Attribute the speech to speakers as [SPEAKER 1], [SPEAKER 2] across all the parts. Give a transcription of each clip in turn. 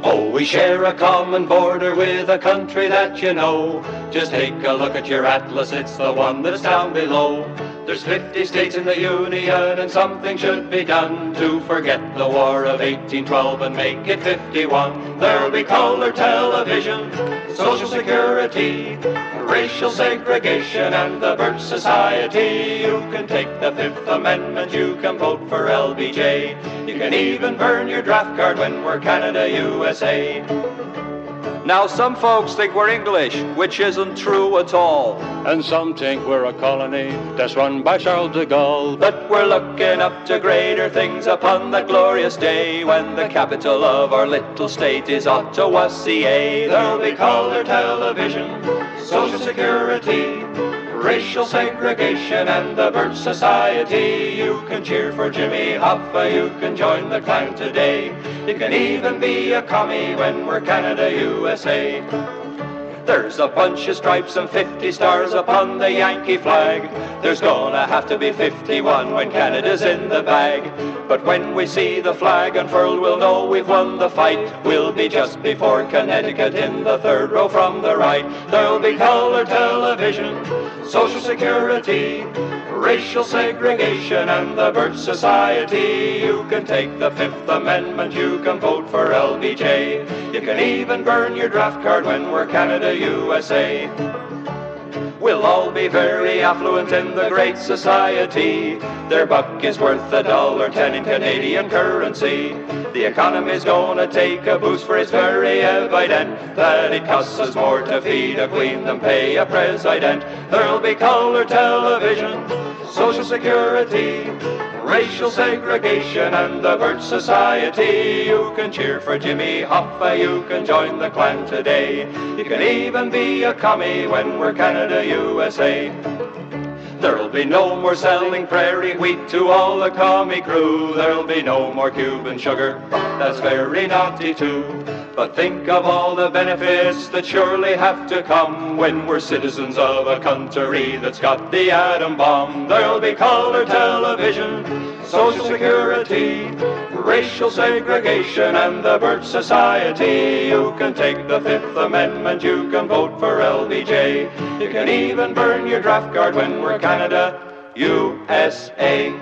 [SPEAKER 1] Oh, we share a common border with a country that you know. Just take a look at your atlas, it's the one that's down below. There's 50 states in the Union and something should be done to forget the War of 1812 and make it 51. There'll be color television, Social Security, racial segregation and the Birch Society. You can take the Fifth Amendment, you can vote for LBJ. You can even burn your draft card when we're Canada, USA.
[SPEAKER 2] Now some folks think we're English, which isn't true at all.
[SPEAKER 1] And some think we're a colony that's run by Charles de Gaulle. But we're looking up to greater things upon that glorious day when the capital of our little state is Ottawa, CA. There'll be color television, Social Security, racial segregation and the Birch Society. You can cheer for Jimmy Hoffa, you can join the clan today. You can even be a commie when we're Canada, USA. There's a bunch of stripes and 50 stars upon the Yankee flag. There's gonna have to be 51 when Canada's in the bag. But when we see the flag unfurled, we'll know we've won the fight. We'll be just before Connecticut in the third row from the right. There'll be color television, Social Security, racial segregation and the Birch Society. You can take the Fifth Amendment, you can vote for LBJ. You can even burn your draft card when we're Canada, USA. We'll all be very affluent in the great society. Their buck is worth $1.10 in Canadian currency. The economy's gonna take a boost, for it's very evident that it costs us more to feed a queen than pay a president. There'll be color television, Social Security, racial segregation and the Birch Society. You can cheer for Jimmy Hoffa, you can join the clan today. You can even be a commie when we're Canada, USA. There'll be no more selling prairie wheat to all the commie crew. There'll be no more Cuban sugar, that's very naughty too. But think of all the benefits that surely have to come when we're citizens of a country that's got the atom bomb. There'll be color television, Social Security, racial segregation and the Birch Society. You can take the Fifth Amendment, you can vote for LBJ. You can even burn your draft card when we're Canada, USA.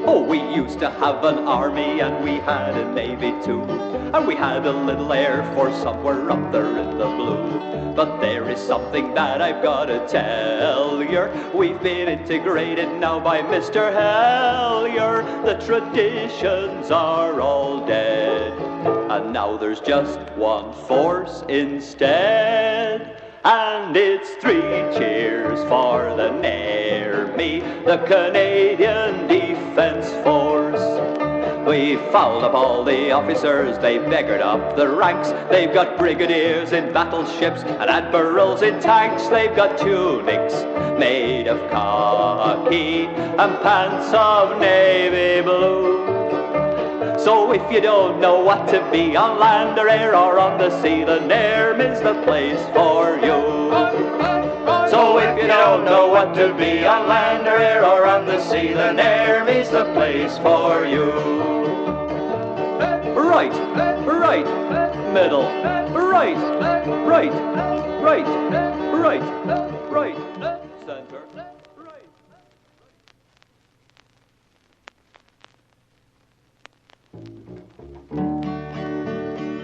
[SPEAKER 3] Oh, we used to have an army and we had a navy too. And we had a little air force somewhere up there in the blue. But there is something that I've got to tell you. We've been integrated now by Mr. Hellier. The traditions are all dead. And now there's just one force instead. And it's 3 cheers for the Army, the Canadian Defence Force. We fouled up all the officers, they beggared up the ranks. They've got brigadiers in battleships and admirals in tanks. They've got tunics made of khaki and pants of navy blue. So if you don't know what to be on land or air or on the sea, then Army's the place for you. So if you don't know what to be on land or air or on the sea, then Army's the place for you. Right, right, middle, right, right, right, right, right, center, right.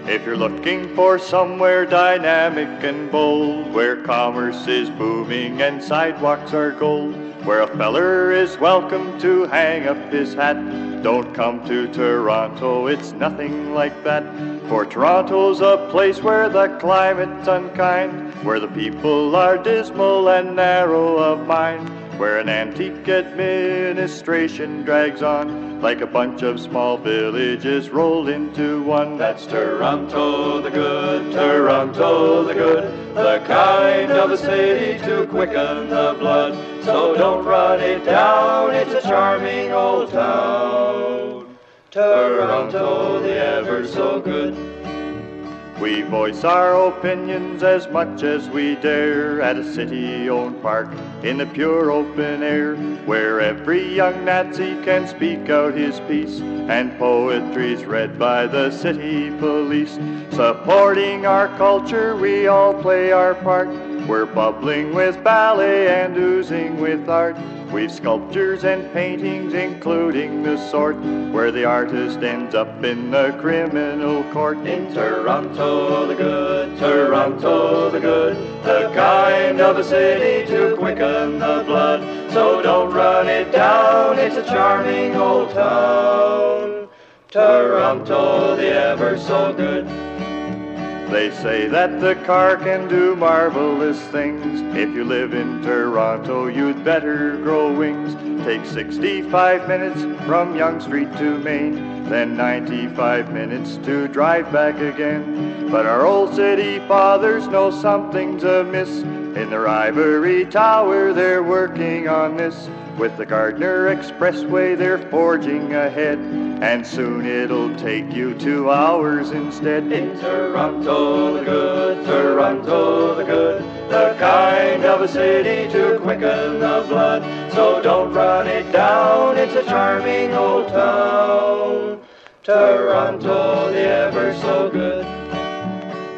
[SPEAKER 4] If you're looking for somewhere dynamic and bold, where commerce is booming and sidewalks are gold, where a feller is welcome to hang up his hat, don't come to Toronto, it's nothing like that. For Toronto's a place where the climate's unkind, where the people are dismal and narrow of mind, where an antique administration drags on like a bunch of small villages rolled into one.
[SPEAKER 1] That's Toronto the good, Toronto the good, the kind of a city to quicken the blood. So don't run it down, it's a charming old town, Toronto the ever so good.
[SPEAKER 4] We voice our opinions as much as we dare at a city-owned park in the pure open air, where every young Nazi can speak out his piece and poetry's read by the city police. Supporting our culture, we all play our part. We're bubbling with ballet and oozing with art. We've sculptures and paintings, including the sort where the artist ends up in the criminal court.
[SPEAKER 1] In Toronto the good, Toronto the good, the kind of a city to quicken the blood. So don't run it down, it's a charming old town. Toronto the ever so good.
[SPEAKER 4] They say that the car can do marvelous things. If you live in Toronto, you'd better grow wings. Take 65 minutes from Yonge Street to Main, then 95 minutes to drive back again. But our old city fathers know something's amiss. In their ivory tower, they're working on this. With the Gardner Expressway, they're forging ahead, and soon it'll take you 2 hours instead.
[SPEAKER 1] In Toronto the good, Toronto the good, the kind of a city to quicken the blood. So don't run it down, it's a charming old town. Toronto the ever so good.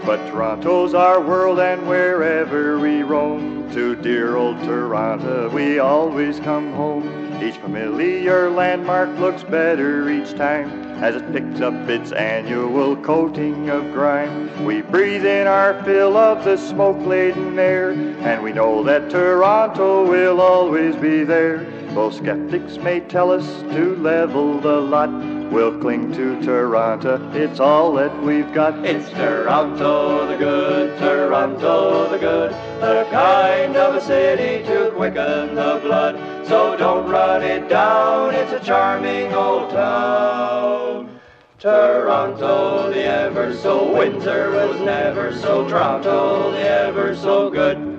[SPEAKER 4] But Toronto's our world, and wherever we roam, to dear old Toronto we always come home. Each familiar landmark looks better each time as it picks up its annual coating of grime. We breathe in our fill of the smoke-laden air, and we know that Toronto will always be there. Though skeptics may tell us to level the lot, we'll cling to Toronto, it's all that we've got.
[SPEAKER 1] It's Toronto the good, Toronto the good, the kind of a city to quicken the blood. So don't run it down, it's a charming old town. Toronto the ever so, Windsor was never so, Toronto the ever so good.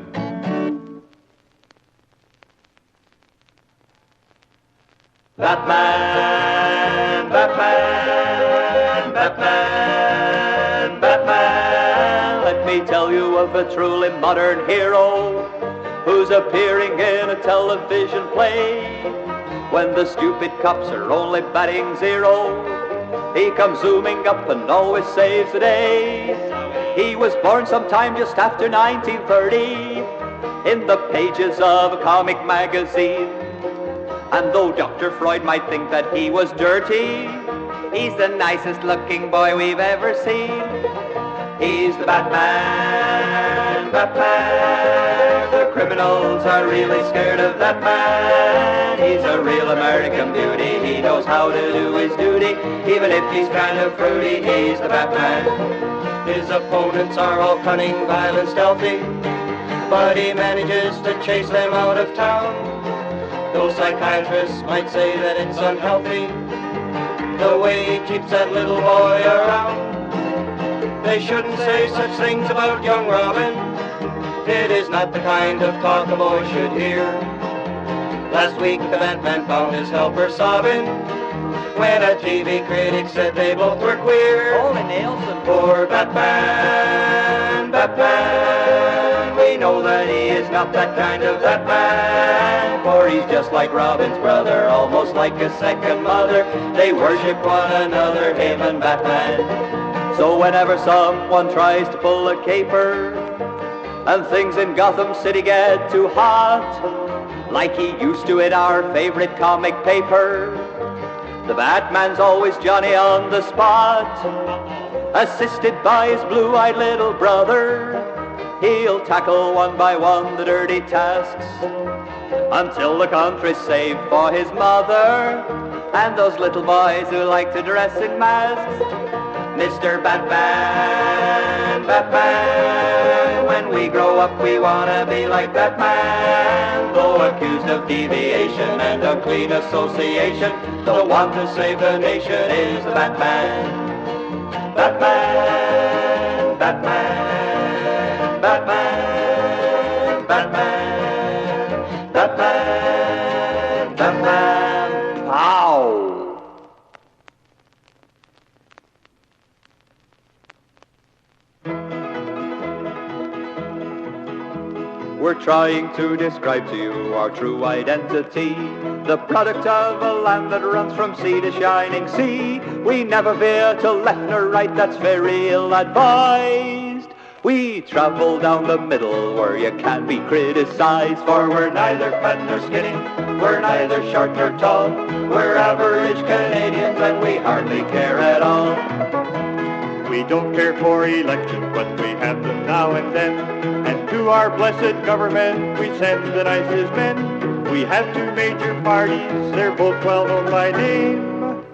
[SPEAKER 1] Batman, Batman, Batman, Batman. Let me tell you of a truly modern hero who's appearing in a television play. When the stupid cops are only batting zero, he comes zooming up and always saves the day. He was born sometime just after 1930 in the pages of a comic magazine. And though Dr. Freud might think that he was dirty, he's the nicest looking boy we've ever seen. He's the Batman, Batman. The criminals are really scared of that man. He's a real American beauty. He knows how to do his duty, even if he's kind of fruity. He's the Batman. His opponents are all cunning, violent, stealthy, but he manages to chase them out of town. Though psychiatrists might say that it's unhealthy, the way he keeps that little boy around. They shouldn't say such things about young Robin. It is not the kind of talk a boy should hear. Last week the Batman found his helper sobbing when a TV critic said they both were queer.
[SPEAKER 3] Holy Nelson.
[SPEAKER 1] Poor Batman, Batman. We know that he is not that kind of Batman, for he's just like Robin's brother, almost like a second mother. They worship one another, him and Batman. So whenever someone tries to pull a caper and things in Gotham City get too hot, like he used to in our favorite comic paper, the Batman's always Johnny on the spot. Assisted by his blue-eyed little brother, he'll tackle one by one the dirty tasks until the country's saved for his mother and those little boys who like to dress in masks. Mr. Batman, Batman, when we grow up we wanna be like Batman. Though accused of deviation and unclean association, the one to save the nation is the Batman. Batman, Batman, Batman, Batman, Batman, Batman, pow!
[SPEAKER 3] We're trying to describe to you our true identity, the product of a land that runs from sea to shining sea. We never veer to left nor right, that's very ill-advised. We travel down the middle where you can't be criticized, for we're neither fat nor skinny, we're neither short nor tall. We're average Canadians and we hardly care at all.
[SPEAKER 4] We don't care for elections, but we have them now and then. And to our blessed government we send the nicest men. We have two major parties, they're both well known by name.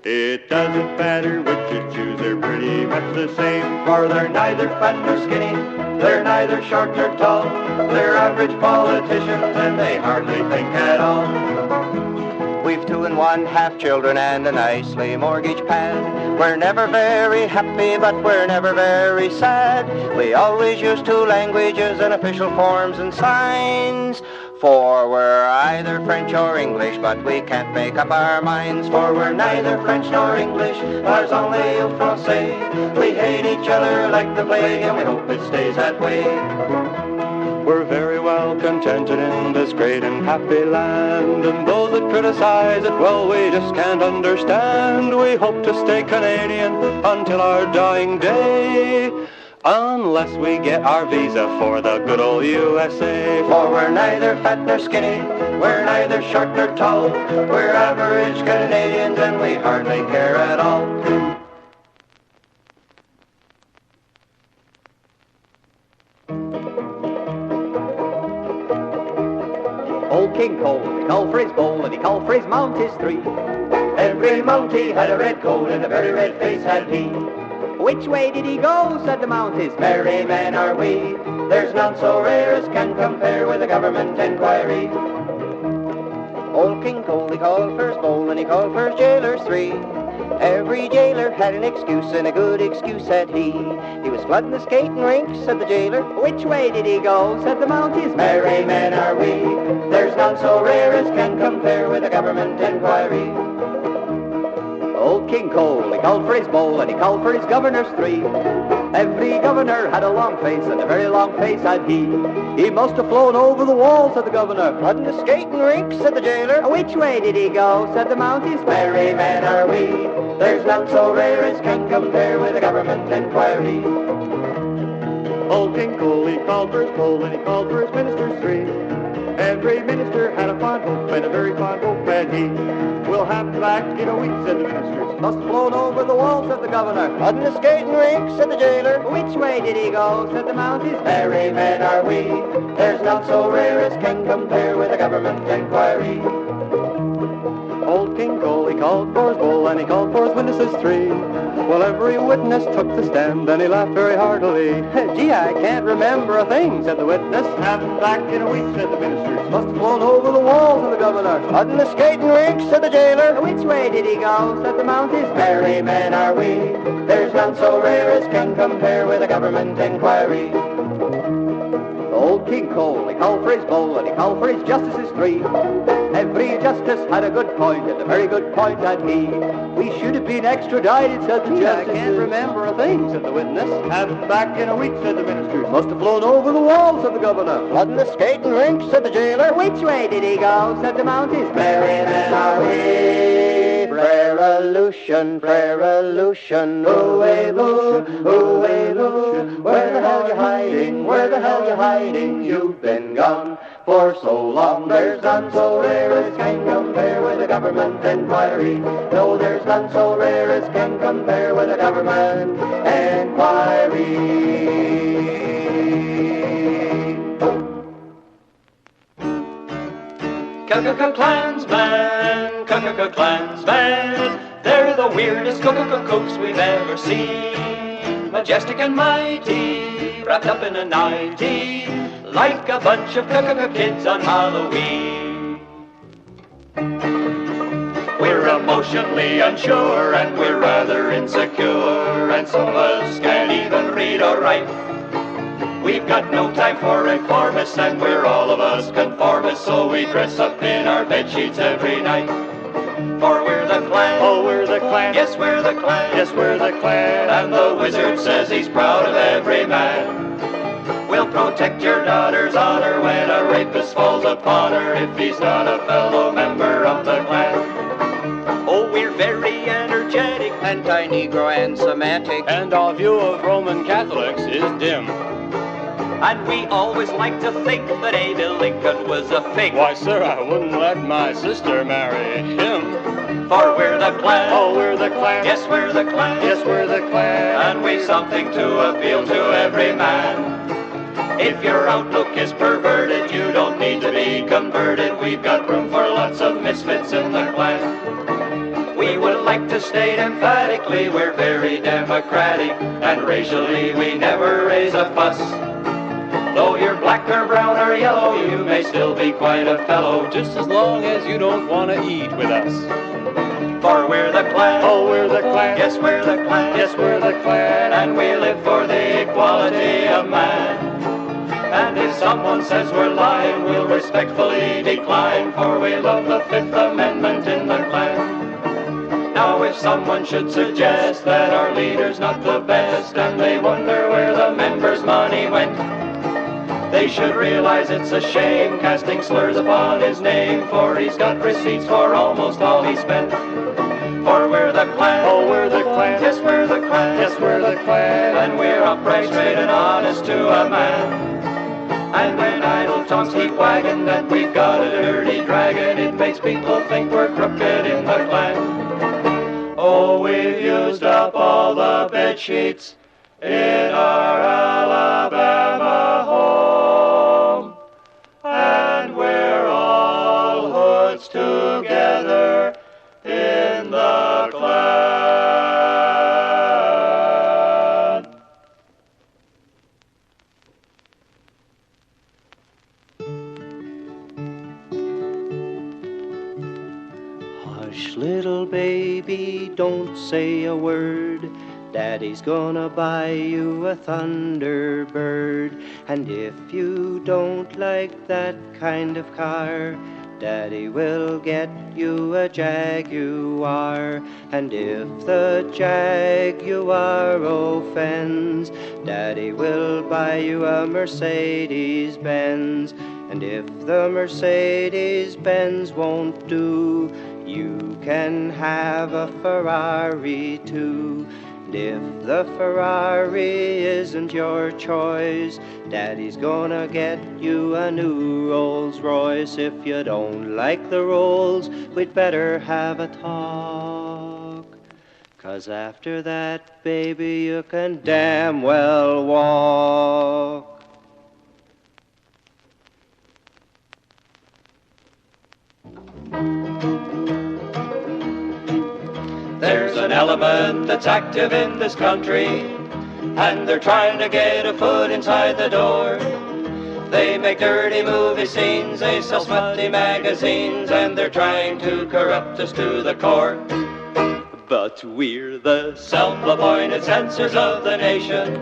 [SPEAKER 4] It doesn't matter which you choose, they're pretty much the same.
[SPEAKER 3] For they're neither fat nor skinny, they're neither short nor tall. They're average politicians and they hardly think at all.
[SPEAKER 5] We've 2 1/2 children and a nicely mortgage pad. We're never very happy, but we're never very sad. We always use 2 languages and official forms and signs. For we're either French or English, but we can't make up our minds.
[SPEAKER 3] For we're neither French nor English, ours only il français. We hate each other like the plague and we hope it stays that way.
[SPEAKER 1] We're very well contented in this great and happy land, and those that criticize it, well, we just can't understand. We hope to stay Canadian until our dying day, unless we get our visa for the good old USA.
[SPEAKER 3] For we're neither fat nor skinny, we're neither short nor tall. We're average Canadians and we hardly care at all. Old King Cole, he called for his bowl and he called for his mount, his 3. Every mountie had a red coat and a very red face had he. Which way did he go, said the mounties, merry men are we. There's none so rare as can compare with a government inquiry.
[SPEAKER 5] Old King Cole, he called for his bowl and he called for his jailers 3. Every jailer had an excuse and a good excuse had he. He was flooding the skating rink, said the jailer.
[SPEAKER 3] Which way did he go, said the mounties, merry men are we. There's none so rare as can compare with a government inquiry. Old King Cole, he called for his bowl and he called for his governors 3. Every governor had a long face and a very long face had he. He must have flown over the wall, said the governor.
[SPEAKER 5] Flooding the skating rink, said the jailer.
[SPEAKER 3] Which way did he go, said the mounties, merry men are we. There's none so rare as can compare with a government inquiry.
[SPEAKER 4] Old King Cole, he called for his bowl and he called for his ministers 3. Every minister had a fond hope and a very fond hope had he. We'll have him back in a week, said the ministers.
[SPEAKER 3] Must have flown over the wall, said the governor.
[SPEAKER 5] Flooding the skating rink, said the jailer.
[SPEAKER 3] Which way did he go, said the mounties, merry men are we. There's none so rare as can compare with a government inquiry.
[SPEAKER 1] Old King Cole, he called for his bowl and he called for his witnesses 3. Well, every witness took the stand and he laughed very heartily. Gee, I can't remember a thing, said the witness.
[SPEAKER 4] Have him back in a week, said the ministers.
[SPEAKER 3] Must have flown over the wall, said the governor.
[SPEAKER 5] Flooding the skating rink, said the jailer.
[SPEAKER 3] Which way did he go, said the mounties, merry men are we. There's none so rare as can compare with a government inquiry. Old King Cole, he called for his bowl and he called for his justices 3. Every justice had a good point and a very good point had he. We should have been extradited, said the justices.
[SPEAKER 1] I can't remember a thing, said the witness.
[SPEAKER 4] Have him back in a week, said the ministers.
[SPEAKER 3] Must have flown over the wall, said the governor.
[SPEAKER 5] Flooding the skating rink, said the jailer.
[SPEAKER 3] Which way did he go, said the mounties, merry men are we.
[SPEAKER 5] Prayer-a-lution, prayer-a-lution, ooh-ay-loo, ooh-ay-loo. Where the hell you hiding, where the hell you hiding? You've been gone for so long.
[SPEAKER 3] There's none so rare as can compare with a government inquiry. No, there's none so rare as can compare with a government inquiry.
[SPEAKER 1] Klansmen, Klansmen, they're the weirdest cooks we've ever seen. Majestic and mighty, wrapped up in a 90, like a bunch of kids on Halloween. We're emotionally unsure and we're rather insecure, and some of us can't even read or write. We've got no time for reformists and we're all of us conformists, so we dress up in our bedsheets every night. For we're the Klan.
[SPEAKER 4] Oh, we're the Klan.
[SPEAKER 1] Yes, we're the Klan.
[SPEAKER 4] Yes, we're the Klan.
[SPEAKER 1] And the wizard says he's proud of every man. We'll protect your daughter's honor when a rapist falls upon her if he's not a fellow member of the clan.
[SPEAKER 3] Oh, we're very energetic,
[SPEAKER 5] anti-Negro and Semitic,
[SPEAKER 2] and our view of Roman Catholics is dim.
[SPEAKER 3] and we always like to think that Abe Lincoln was a fake.
[SPEAKER 2] Why, sir, I wouldn't let my sister marry him.
[SPEAKER 3] For we're the clan.
[SPEAKER 1] Oh, we're the clan.
[SPEAKER 3] Yes, we're the clan.
[SPEAKER 1] Yes, we're the clan. And we've something to appeal to every man. If your outlook is perverted, you don't need to be converted. We've got room for lots of misfits in the clan. We would like to state emphatically we're very democratic, and racially we never raise a fuss. Though you're black or brown or yellow, you may still be quite a fellow,
[SPEAKER 2] Just as long as you don't want to eat with us.
[SPEAKER 1] for we're the clan.
[SPEAKER 4] Oh, we're the clan.
[SPEAKER 1] Yes, we're the clan.
[SPEAKER 4] Yes, we're the clan.
[SPEAKER 1] And we live for the equality of man. And if someone says we're lying, we'll respectfully decline, for we love the Fifth Amendment in the clan. Now if someone should suggest that our leader's not the best, and they wonder where the members' money went, they should realize it's a shame casting slurs upon his name, for he's got receipts for almost all he spent. For we're the clan.
[SPEAKER 4] Oh, we're the clan.
[SPEAKER 1] Yes, we're the clan.
[SPEAKER 4] Yes, we're the clan.
[SPEAKER 1] And we're upright, straight, and honest to a man. And when idle tongues keep wagging that we've got a dirty dragon, it makes people think we're crooked in the clan. Oh, we've used up all the bed sheets in our Alabama home, and we're all hoods together in the clan.
[SPEAKER 5] Hush, little baby, don't say a word. Daddy's gonna buy you a Thunderbird. And if you don't like that kind of car, Daddy will get you a Jaguar. And if the Jaguar offends, Daddy will buy you a Mercedes-Benz. And if the Mercedes-Benz won't do, you can have a Ferrari too. And if the Ferrari isn't your choice, Daddy's gonna get you a new Rolls Royce. If you don't like the Rolls, we'd better have a talk. 'Cause after that, baby, you can damn well walk.
[SPEAKER 1] There's an element that's active in this country, and they're trying to get a foot inside the door. They make dirty movie scenes, they sell smutty magazines, and they're trying to corrupt us to the core. But we're the self-appointed censors of the nation,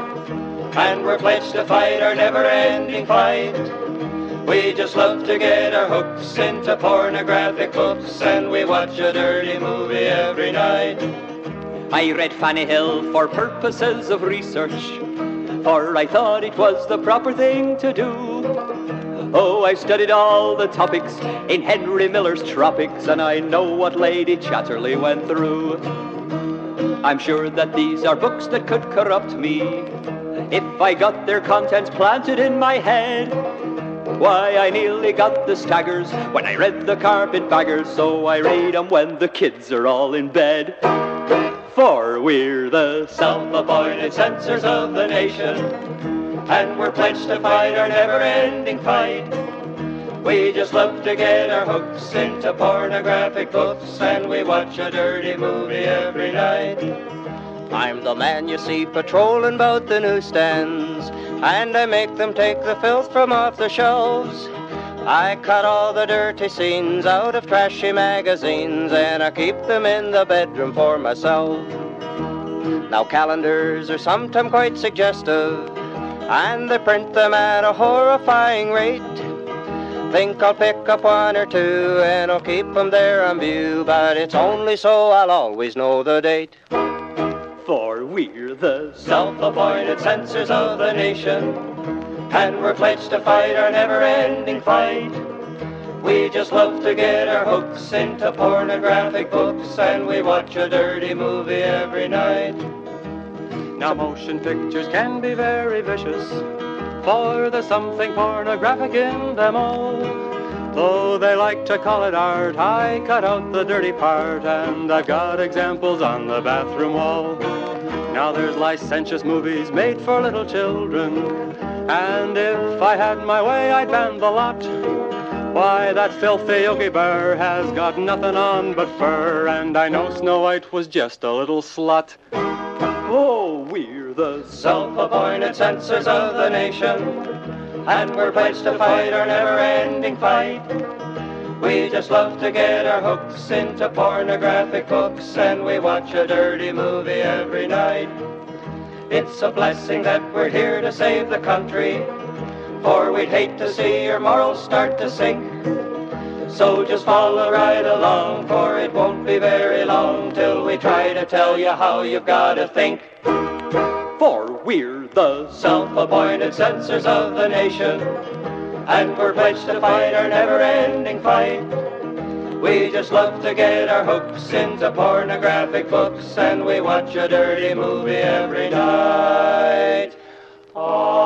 [SPEAKER 1] and we're pledged to fight our never-ending fight. We just love to get our hooks into pornographic books, and we watch a dirty movie every night.
[SPEAKER 3] I read Fanny Hill for purposes of research, for I thought it was the proper thing to do. Oh, I've studied all the topics in Henry Miller's Tropics, and I know what Lady Chatterley went through. I'm sure that these are books that could corrupt me if I got their contents planted in my head. Why, I nearly got the staggers when I read the Carpetbaggers, so I read 'em when the kids are all in bed. For we're the
[SPEAKER 1] Self-appointed censors of the nation, and we're pledged to fight our never-ending fight. We just love to get our hooks into pornographic books, and we watch a dirty movie every night.
[SPEAKER 5] I'm the man you see patrolling about the newsstands, and I make them take the filth from off the shelves. I cut all the dirty scenes out of trashy magazines, and I keep them in the bedroom for myself. Now calendars are sometimes quite suggestive, and they print them at a horrifying rate. Think I'll pick up one or two, and I'll keep them there on view, but it's only so I'll always know the date.
[SPEAKER 3] For we're the
[SPEAKER 1] Self-appointed censors of the nation,
[SPEAKER 3] and we're pledged to fight our never-ending fight. We just love to get our hooks into pornographic books, and we watch a dirty movie every night.
[SPEAKER 1] Now motion pictures can be very vicious, for there's something pornographic in them all. Though they like to call it art, I cut out the dirty part, and I've got examples on the bathroom wall. Now there's licentious movies made for little children, and if I had my way I'd ban the lot. Why, that filthy Yogi Bear has got nothing on but fur, and I know Snow White was just a little slut.
[SPEAKER 3] Oh, we're the self-appointed censors of the nation, and we're pledged to fight our never-ending fight. We just love to get our hooks into pornographic books, and we watch a dirty movie every night. It's a blessing that we're here to save the country, for we'd hate to see your morals start to sink. So just follow right along, for it won't be very long till we try to tell you how you've got to think. For we're the self-appointed censors of the nation, and we're pledged to fight our never-ending fight. We just love to get our hooks into pornographic books, and we watch a dirty movie every night. Amen.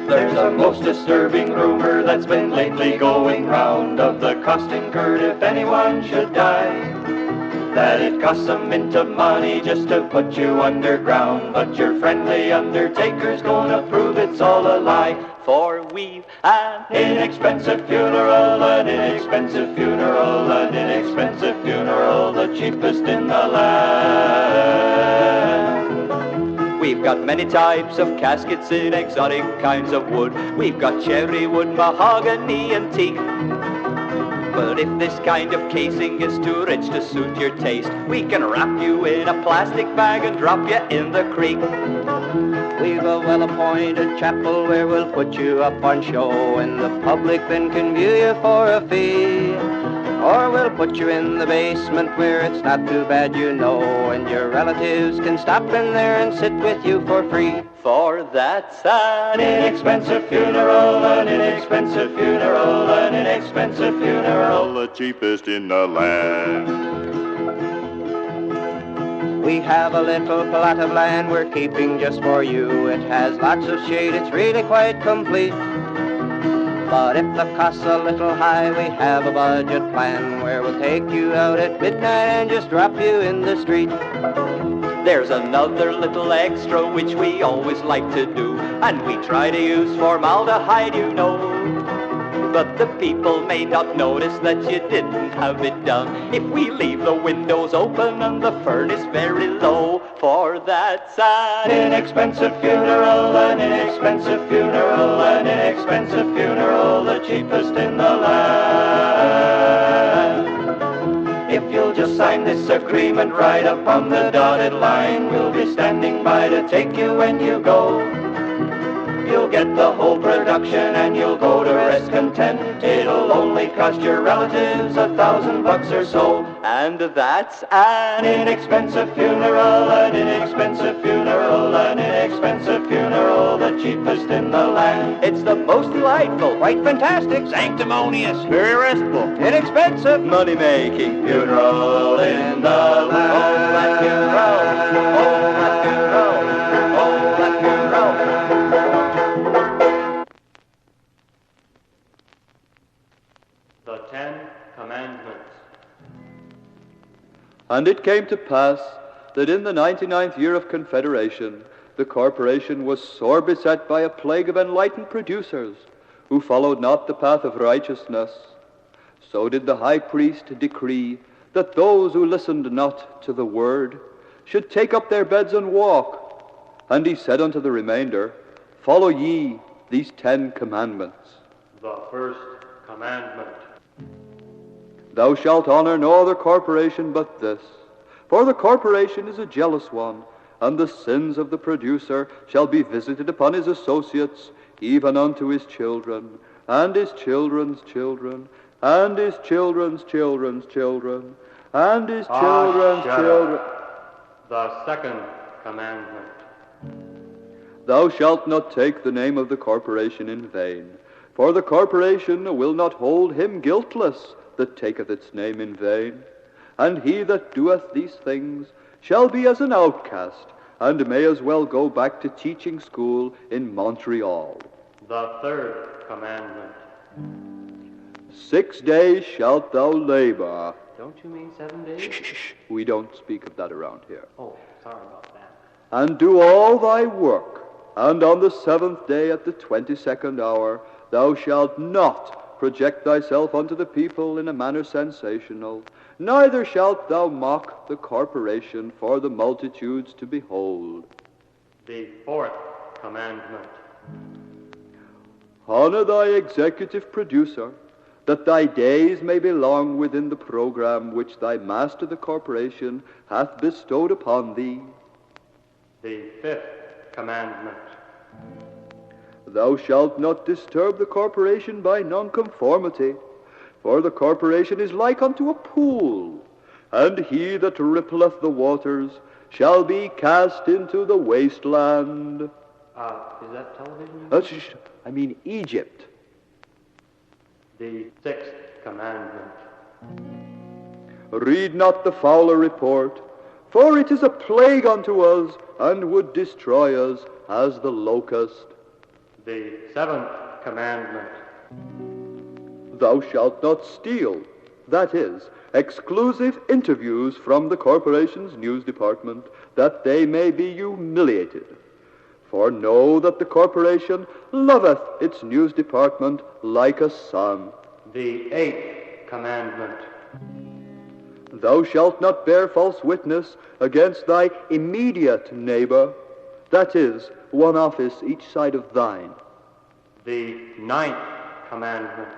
[SPEAKER 3] There's a most disturbing rumor that's been lately going round of the cost incurred if anyone should die. That it costs a mint of money just to put you underground, but your friendly undertaker's gonna prove it's all a lie. For we've an inexpensive funeral, an inexpensive funeral, an inexpensive funeral, the cheapest in the land.
[SPEAKER 2] We've got many types of caskets in exotic kinds of wood. We've got cherry wood, mahogany, and teak. But if this kind of casing is too rich to suit your taste, we can wrap you in a plastic bag and drop you in the creek.
[SPEAKER 5] We've a well-appointed chapel where we'll put you up on show, and the public then can view you for a fee. Or we'll put you in the basement where it's not too bad, you know, and your relatives can stop in there and sit with you for free.
[SPEAKER 3] For that's an inexpensive funeral, an inexpensive funeral, an inexpensive funeral,
[SPEAKER 4] The cheapest in the land.
[SPEAKER 5] We have a little plot of land we're keeping just for you. It has lots of shade, it's really quite complete. But if the cost's a little high, we have a budget plan where we'll take you out at midnight and just drop you in the street.
[SPEAKER 2] There's another little extra which we always like to do, and we try to use formaldehyde, you know. But the people may not notice that you didn't have it done if we leave the windows open and the furnace very low. For that's an
[SPEAKER 3] inexpensive funeral, an inexpensive funeral, an inexpensive funeral, the cheapest in the land. If you'll just sign this agreement right up on the dotted line, we'll be standing by to take you when you go. You'll get the whole production and you'll go to rest content. It'll only cost your relatives $1,000 or so.
[SPEAKER 2] And that's an
[SPEAKER 3] inexpensive funeral, an inexpensive funeral, an inexpensive funeral, the cheapest in the land.
[SPEAKER 2] It's the most delightful,
[SPEAKER 5] Quite fantastic,
[SPEAKER 2] sanctimonious, very restful,
[SPEAKER 5] inexpensive,
[SPEAKER 2] money-making
[SPEAKER 3] funeral in the land.
[SPEAKER 2] Oh, that funeral, oh, that funeral, oh, that funeral.
[SPEAKER 1] The 10 Commandments.
[SPEAKER 6] And it came to pass that in the 99th year of Confederation, the corporation was sore beset by a plague of enlightened producers who followed not the path of righteousness. So did the high priest decree that those who listened not to the word should take up their beds and walk. And he said unto the remainder, Follow ye these 10 commandments.
[SPEAKER 1] The first commandment.
[SPEAKER 6] Thou shalt honor no other corporation but this, For the corporation is a jealous one, and the sins of the producer shall be visited upon his associates, even unto his children, and his children's children, and his children's children's children, and his children's children.
[SPEAKER 7] The second commandment.
[SPEAKER 6] Thou shalt not take the name of the corporation in vain, for the corporation will not hold him guiltless that taketh its name in vain. And he that doeth these things shall be as an outcast, and may as well go back to teaching school in Montreal.
[SPEAKER 7] The third commandment.
[SPEAKER 6] 6 days shalt thou labor.
[SPEAKER 3] Don't you mean 7 days?
[SPEAKER 6] Shh. We don't speak of that around here.
[SPEAKER 3] Oh, sorry about that.
[SPEAKER 6] And do all thy work, and on the 7th day at the 22nd hour thou shalt not project thyself unto the people in a manner sensational, neither shalt thou mock the corporation for the multitudes to behold.
[SPEAKER 7] The fourth commandment.
[SPEAKER 6] Honor thy executive producer, that thy days may belong within the program which thy master the corporation hath bestowed upon thee.
[SPEAKER 7] The fifth commandment.
[SPEAKER 6] Thou shalt not disturb the corporation by nonconformity, for the corporation is like unto a pool, and he that rippleth the waters shall be cast into the wasteland.
[SPEAKER 3] Is that television?
[SPEAKER 6] I mean Egypt.
[SPEAKER 7] The sixth commandment.
[SPEAKER 6] Read not the fowler report, for it is a plague unto us, and would destroy us as the locust.
[SPEAKER 7] The seventh commandment.
[SPEAKER 6] Thou shalt not steal. That is, exclusive interviews from the corporation's news department, that they may be humiliated. For know that the corporation loveth its news department like a son.
[SPEAKER 7] The eighth commandment.
[SPEAKER 6] Thou shalt not bear false witness against thy immediate neighbor, that is, one office each side of thine.
[SPEAKER 7] The ninth commandment.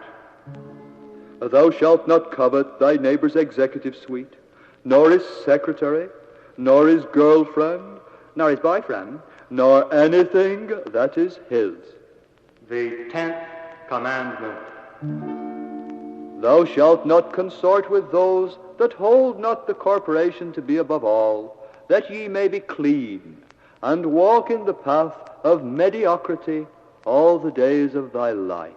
[SPEAKER 6] Thou shalt not covet thy neighbor's executive suite, nor his secretary, nor his girlfriend, nor his boyfriend, nor anything that is his.
[SPEAKER 7] The 10th commandment.
[SPEAKER 6] Thou shalt not consort with those that hold not the corporation to be above all, that ye may be clean, and walk in the path of mediocrity all the days of thy life.